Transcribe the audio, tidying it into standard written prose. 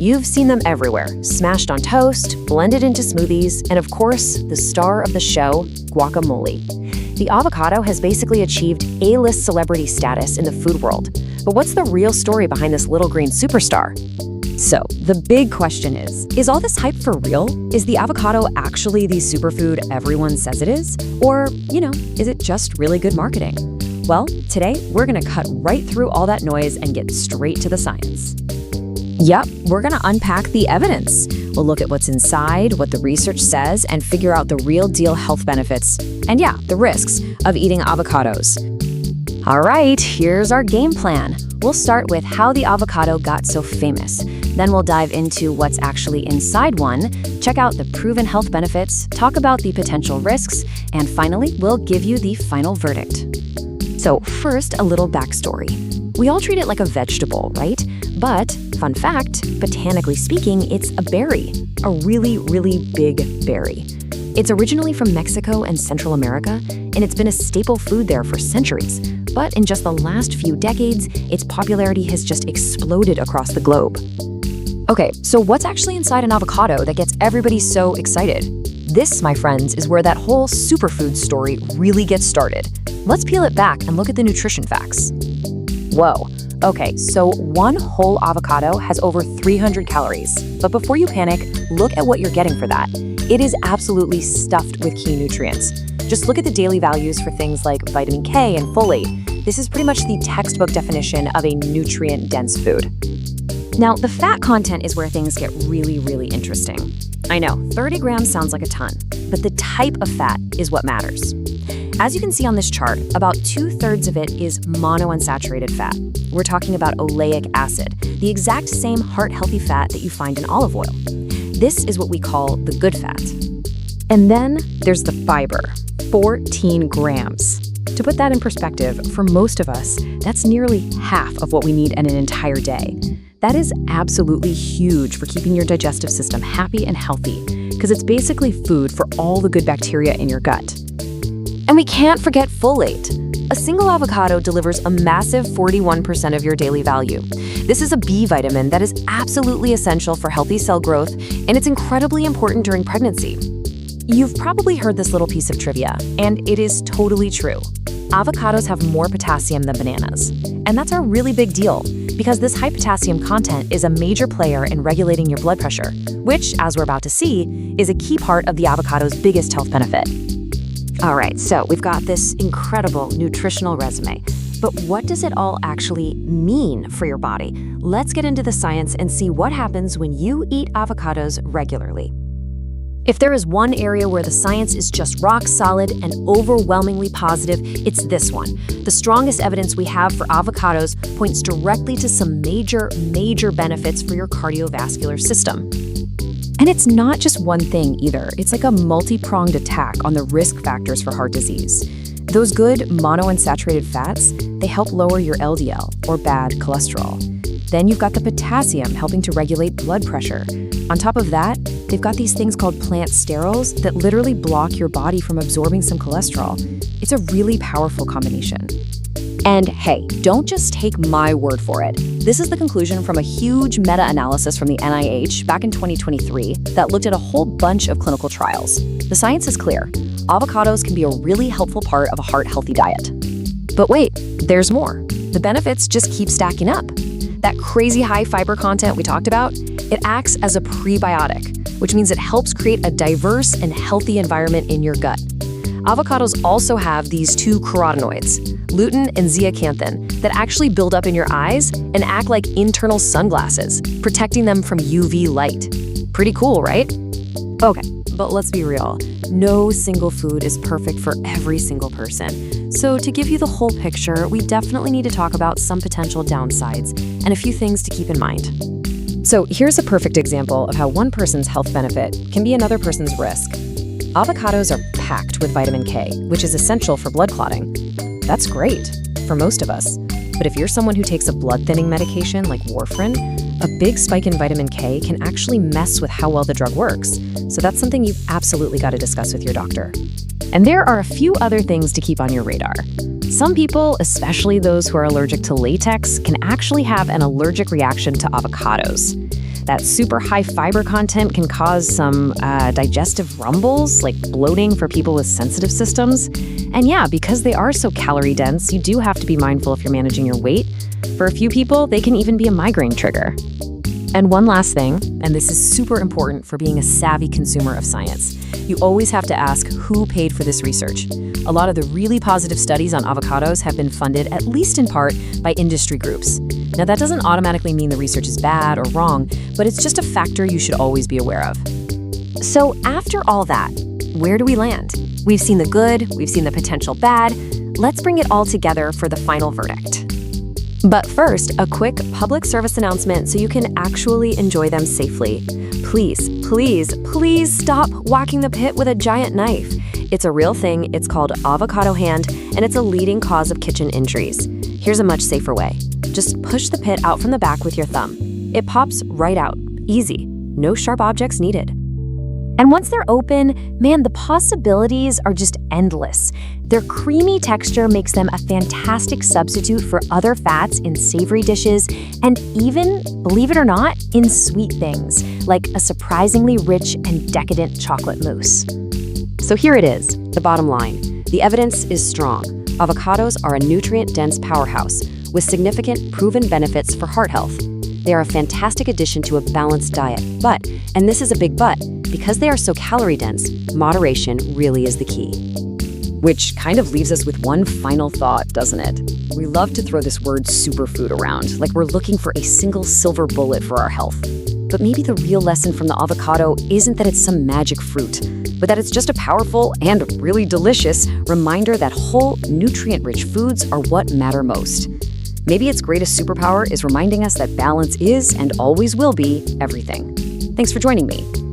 You've seen them everywhere, smashed on toast, blended into smoothies, and of course, the star of the show, guacamole. The avocado has basically achieved A-list celebrity status in the food world. But what's the real story behind this little green superstar? So, the big question is all this hype for real? Is the avocado actually the superfood everyone says it is? Or, is it just really good marketing? Well, today, we're gonna cut right through all that noise and get straight to the science. Yep, we're gonna unpack the evidence. We'll look at what's inside, what the research says, and figure out the real deal health benefits, and the risks of eating avocados. All right, here's our game plan. We'll start with how the avocado got so famous. Then we'll dive into what's actually inside one, check out the proven health benefits, talk about the potential risks, and finally, we'll give you the final verdict. So first, a little backstory. We all treat it like a vegetable, right? But, fun fact, botanically speaking, it's a berry, a really, really big berry. It's originally from Mexico and Central America, and it's been a staple food there for centuries. But in just the last few decades, its popularity has just exploded across the globe. Okay, so what's actually inside an avocado that gets everybody so excited? This, my friends, is where that whole superfood story really gets started. Let's peel it back and look at the nutrition facts. Whoa. Okay, so one whole avocado has over 300 calories. But before you panic, look at what you're getting for that. It is absolutely stuffed with key nutrients. Just look at the daily values for things like vitamin K and folate. This is pretty much the textbook definition of a nutrient-dense food. Now, the fat content is where things get really, really interesting. I know, 30 grams sounds like a ton, but the type of fat is what matters. As you can see on this chart, about 2/3 of it is monounsaturated fat. We're talking about oleic acid, the exact same heart-healthy fat that you find in olive oil. This is what we call the good fat. And then there's the fiber, 14 grams. To put that in perspective, for most of us, that's nearly half of what we need in an entire day. That is absolutely huge for keeping your digestive system happy and healthy, because it's basically food for all the good bacteria in your gut. And we can't forget folate. A single avocado delivers a massive 41% of your daily value. This is a B vitamin that is absolutely essential for healthy cell growth, and it's incredibly important during pregnancy. You've probably heard this little piece of trivia, and it is totally true. Avocados have more potassium than bananas. And that's a really big deal, because this high potassium content is a major player in regulating your blood pressure, which, as we're about to see, is a key part of the avocado's biggest health benefit. All right, so we've got this incredible nutritional resume, but what does it all actually mean for your body? Let's get into the science and see what happens when you eat avocados regularly. If there is one area where the science is just rock solid and overwhelmingly positive, it's this one. The strongest evidence we have for avocados points directly to some major benefits for your cardiovascular system. And it's not just one thing either. It's like a multi-pronged attack on the risk factors for heart disease. Those good monounsaturated fats, they help lower your LDL, or bad cholesterol. Then you've got the potassium helping to regulate blood pressure. On top of that, they've got these things called plant sterols that literally block your body from absorbing some cholesterol. It's a really powerful combination. And hey, don't just take my word for it. This is the conclusion from a huge meta-analysis from the NIH back in 2023 that looked at a whole bunch of clinical trials. The science is clear. Avocados can be a really helpful part of a heart-healthy diet. But wait, there's more. The benefits just keep stacking up. That crazy high fiber content we talked about, it acts as a prebiotic, which means it helps create a diverse and healthy environment in your gut. Avocados also have these two carotenoids, lutein and zeaxanthin, that actually build up in your eyes and act like internal sunglasses, protecting them from UV light. Pretty cool, right? Okay, but let's be real. No single food is perfect for every single person. So to give you the whole picture, we definitely need to talk about some potential downsides and a few things to keep in mind. So here's a perfect example of how one person's health benefit can be another person's risk. Avocados are packed with vitamin K, which is essential for blood clotting. That's great for most of us. But if you're someone who takes a blood-thinning medication like warfarin, a big spike in vitamin K can actually mess with how well the drug works. So that's something you've absolutely got to discuss with your doctor. And there are a few other things to keep on your radar. Some people, especially those who are allergic to latex, can actually have an allergic reaction to avocados. That super high fiber content can cause some digestive rumbles, like bloating for people with sensitive systems. And yeah, because they are so calorie dense, you do have to be mindful if you're managing your weight. For a few people, they can even be a migraine trigger. And one last thing, and this is super important for being a savvy consumer of science. You always have to ask who paid for this research. A lot of the really positive studies on avocados have been funded, at least in part, by industry groups. Now, that doesn't automatically mean the research is bad or wrong, but it's just a factor you should always be aware of. So after all that, where do we land? We've seen the good, we've seen the potential bad. Let's bring it all together for the final verdict. But first, a quick public service announcement so you can actually enjoy them safely. Please, please, please stop whacking the pit with a giant knife. It's a real thing, it's called avocado hand, and it's a leading cause of kitchen injuries. Here's a much safer way. Just push the pit out from the back with your thumb. It pops right out. Easy. No sharp objects needed. And once they're open, man, the possibilities are just endless. Their creamy texture makes them a fantastic substitute for other fats in savory dishes, and even, believe it or not, in sweet things, like a surprisingly rich and decadent chocolate mousse. So here it is, the bottom line. The evidence is strong. Avocados are a nutrient-dense powerhouse with significant proven benefits for heart health. They are a fantastic addition to a balanced diet, but, and this is a big but, because they are so calorie-dense, moderation really is the key. Which kind of leaves us with one final thought, doesn't it? We love to throw this word superfood around, like we're looking for a single silver bullet for our health. But maybe the real lesson from the avocado isn't that it's some magic fruit, but that it's just a powerful and really delicious reminder that whole, nutrient-rich foods are what matter most. Maybe its greatest superpower is reminding us that balance is and always will be everything. Thanks for joining me.